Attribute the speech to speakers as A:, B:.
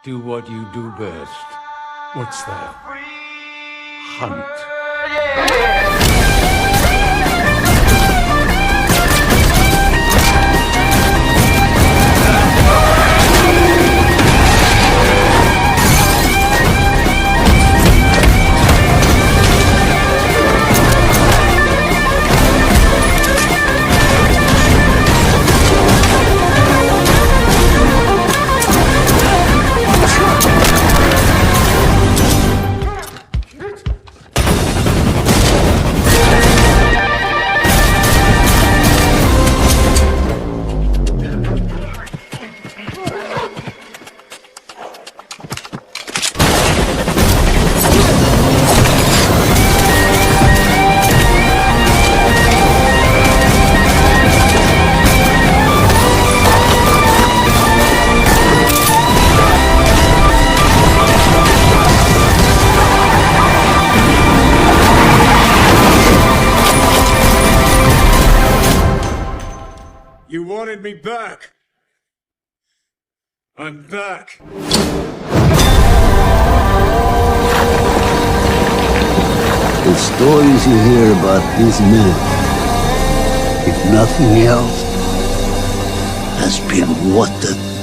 A: Do what you do best.
B: What's that?
A: Hunt.
B: You wanted me back. I'm back.
C: The stories you hear about these men, if nothing else, has been what the